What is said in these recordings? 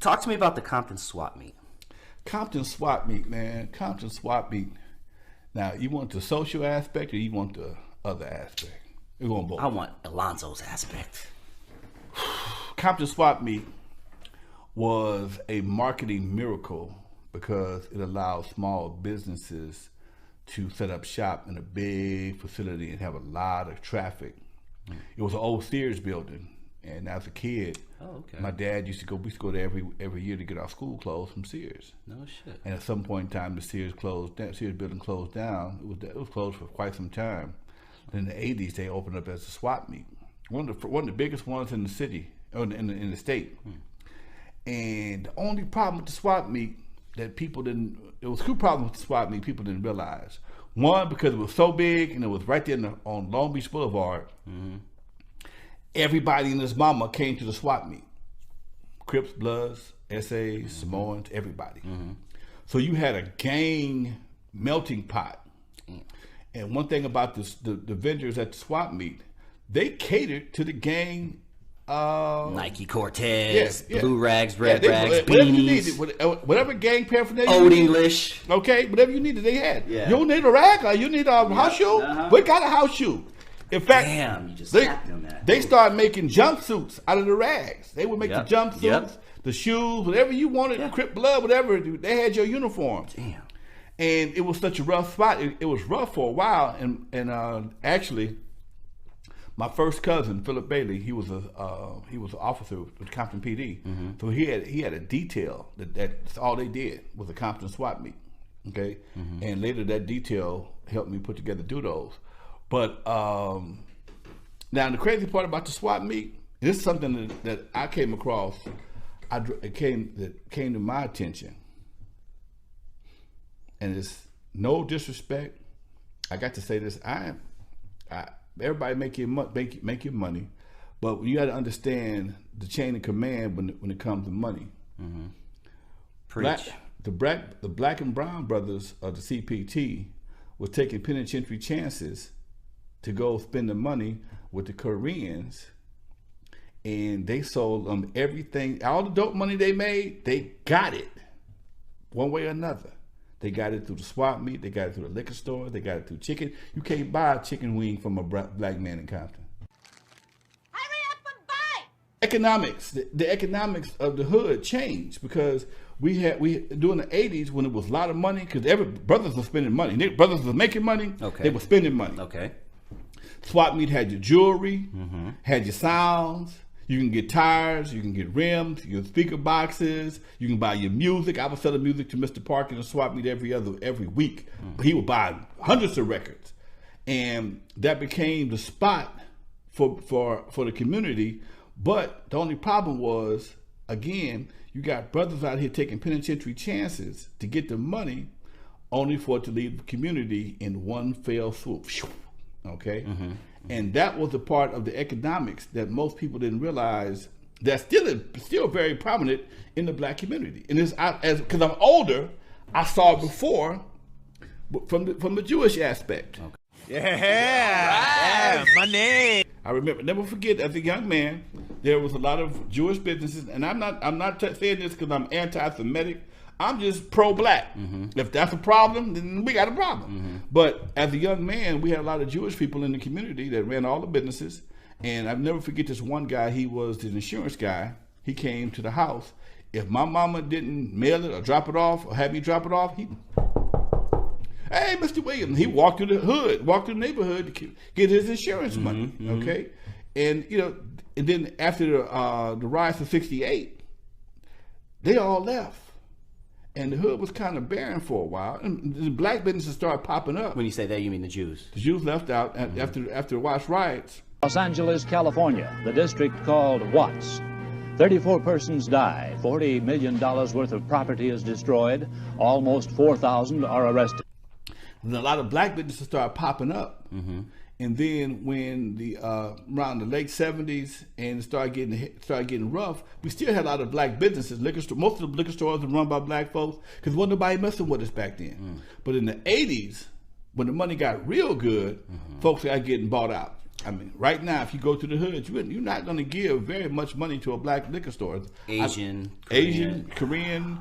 Talk to me about the Compton swap meet. Compton swap meet, man. Compton swap meet. Now, you want the social aspect or you want the other aspect? We want both. I want Alonzo's aspect. Compton swap meet was a marketing miracle because it allowed small businesses to set up shop in a big facility and have a lot of traffic. It was an old Sears building, and as a kid, my dad used to go. We used to go there every year to get our school clothes from Sears. No shit. And at some point in time, the Sears building closed down. It was closed for quite some time. In the '80s, they opened up as a swap meet, one of the biggest ones in the city, or in the state. And the only problem with the swap meet that people didn't, it was two problems with the swap meet people didn't realize. One, because it was so big and it was right there on Long Beach Boulevard, everybody and his mama came to the swap meet. Crips, Bloods, SAs, Samoans, everybody. So you had a gang melting pot. And one thing about the vendors at the swap meet, they catered to the gang. Nike Cortez, Blue Rags, Red Rags, whatever beanies. you needed, whatever gang paraphernalia. Old English. Okay, whatever you needed, they had. Yeah. You don't need a rag, or you need a house shoe. We got a house shoe. In fact, damn, you just tapped on that. They started making jumpsuits out of the rags. They would make the jumpsuits, the shoes, whatever you wanted, Crip Blood, whatever. They had your uniform. Damn. And it was such a rough spot. It was rough for a while. And actually, my first cousin, Philip Bailey, he was an officer with Compton PD. So he had a detail that's all they did was a Compton swap meet. Okay, and later that detail helped me put together those. But now the crazy part about the swap meet, this is something that I came across. That came to my attention, and it's no disrespect. I got to say this. Everybody make your money, but you got to understand the chain of command when it comes to money. Preach. The black and brown brothers of the CPT were taking penitentiary chances to go spend the money with the Koreans, and they sold them everything. All the dope money they made, they got it one way or another. They got it through the swap meet. They got it through the liquor store. They got it through chicken. You can't buy a chicken wing from a black man in Compton. Hurry up and buy! Economics, the economics of the hood changed because we during the '80s when it was a lot of money because every brothers were spending money. Brothers were making money. They were spending money. Swap meet had your jewelry, had your sounds. You can get tires, you can get rims, you can get speaker boxes, you can buy your music. I was selling music to Mr. Parker and swap meet every week. He would buy hundreds of records. And that became the spot for the community. But the only problem was, again, you got brothers out here taking penitentiary chances to get the money only for it to leave the community in one fell swoop. Okay? And that was a part of the economics that most people didn't realize that's still very prominent in the black community. And because I'm older, I saw it before from the Jewish aspect. Yeah, money. I remember, never forget, as a young man, there was a lot of Jewish businesses, and I'm not saying this because I'm anti-Semitic. I'm just pro-black. If that's a problem, then we got a problem. But as a young man, we had a lot of Jewish people in the community that ran all the businesses. And I'll never forget this one guy. He was the insurance guy. He came to the house. If my mama didn't mail it or drop it off or have me drop it off, hey, Mr. Williams, he walked through the neighborhood to get his insurance money. Okay, and and then after the rise of '68, they all left. And the hood was kind of barren for a while. And the black businesses started popping up. When you say that, you mean the Jews? The Jews left out after the Watts riots. Los Angeles, California, the district called Watts. 34 persons die. $40 million worth of property is destroyed. Almost 4,000 are arrested. And a lot of black businesses started popping up. And then when around the late '70s and it started getting rough, we still had a lot of black businesses. Most of the liquor stores were run by black folks because wasn't nobody messing with us back then. But in the '80s, when the money got real good, folks got getting bought out. I mean, right now, if you go to the hood, you're not going to give very much money to a black liquor store. Asian, Korean.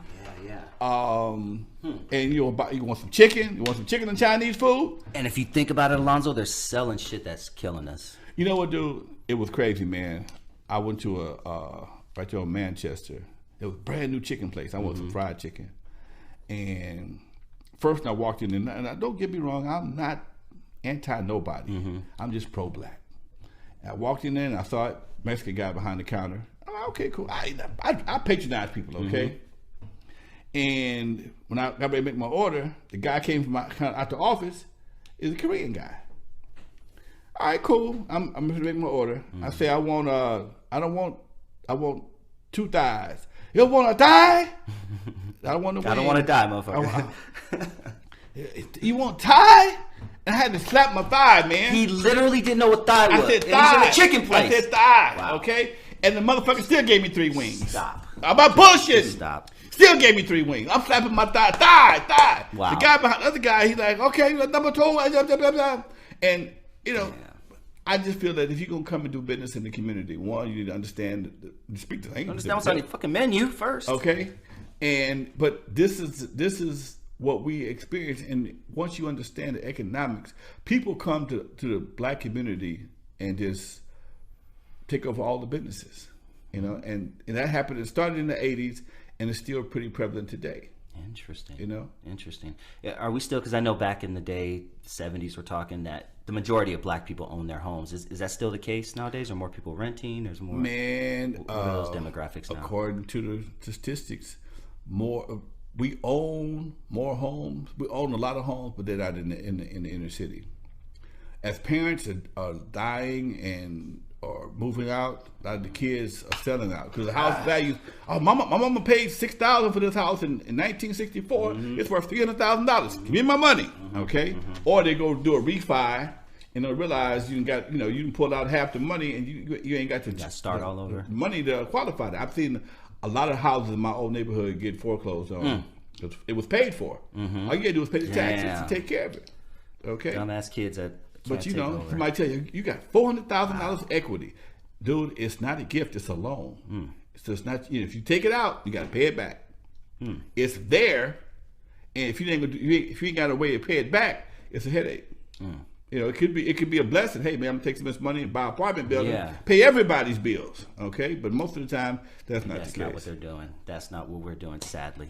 And you want some chicken? You want some chicken and Chinese food? And if you think about it, Alonzo, they're selling shit that's killing us. You know what, dude? It was crazy, man. I went to right there in Manchester. It was a brand new chicken place. I wanted some fried chicken. And first I walked in, and don't get me wrong, I'm not anti-nobody. I'm just pro-black. I walked in there, and I saw a Mexican guy behind the counter. Oh, okay, cool. I patronize people, okay? And when I got ready to make my order, the guy came from out the office. Is a Korean guy. All right, cool. I'm going to make my order. I say I want 2 thighs. You don't want a thigh? I don't want to. I don't want to die, motherfucker. You want thigh? And I had to slap my thigh, man. He literally didn't know what thigh was. I said thigh. He's in a chicken place. I said thigh. Wow. Okay, and the motherfucker still gave me 3 wings. Stop. I'm about bullshit. Stop. Still gave me 3 wings. I'm slapping my thigh. Wow. The guy behind the other guy, he's like, okay, number 2, and you know. Yeah. I just feel that if you're gonna come and do business in the community, one, you need to understand, speak the language. Understand what's on the fucking menu first. Okay, but this is what we experience, and once you understand the economics, people come to the black community and just take over all the businesses, you know, and that happened. It started in the '80s, and it's still pretty prevalent today. Interesting. You know? Interesting. Are we still, because I know back in the day, 70s, we're talking that the majority of black people own their homes. Is that still the case nowadays? Are more people renting? There's more. Man, what are those demographics now? According to the statistics, we own more homes. We own a lot of homes, but they're not in the inner city. As parents are dying and or moving out, a lot of the kids are selling out because the house values. Oh, my mama paid $6,000 for this house in 1964. It's worth $300,000. Give me my money, okay? Or they go do a refi and they'll realize you can pull out half the money and you ain't got to start all over. Money to qualify that. I've seen a lot of houses in my old neighborhood get foreclosed on because it was paid for. All you gotta do is pay the taxes and take care of it. Okay. Dumbass kids that. But you know, somebody tell you, you got $400,000 equity. Dude, it's not a gift, it's a loan. So it's not, if you take it out, you got to pay it back. It's there, and if you ain't got a way to pay it back, it's a headache. You know, it could be a blessing. Hey man, I'm gonna take some of this money and buy an apartment building, pay everybody's bills. Okay, but most of the time, that's not the case. That's not what they're doing. That's not what we're doing, sadly.